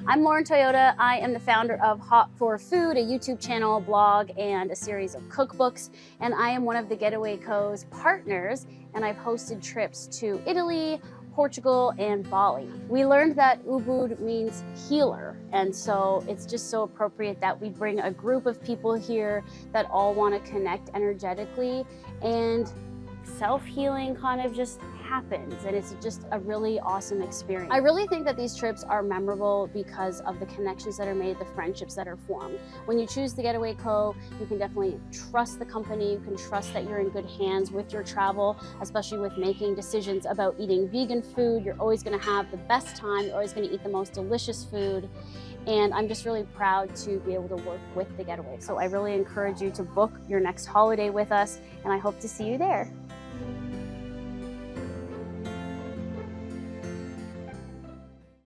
I'm Lauren Toyota. I am the founder of Hot for Food, a YouTube channel, blog, and a series of cookbooks. And I am one of the Getaway Co's partners, and I've hosted trips to Italy, Portugal, and Bali. We learned that Ubud means healer, and so it's just so appropriate that we bring a group of people here that all want to connect energetically, and self-healing kind of just happens, and it's just a really awesome experience. I really think that these trips are memorable because of the connections that are made, the friendships that are formed. When you choose the Getaway Co, you can definitely trust the company, you can trust that you're in good hands with your travel, especially with making decisions about eating vegan food. You're always going to have the best time, you're always going to eat the most delicious food, and I'm just really proud to be able to work with the Getaway. So I really encourage you to book your next holiday with us, and I hope to see you there.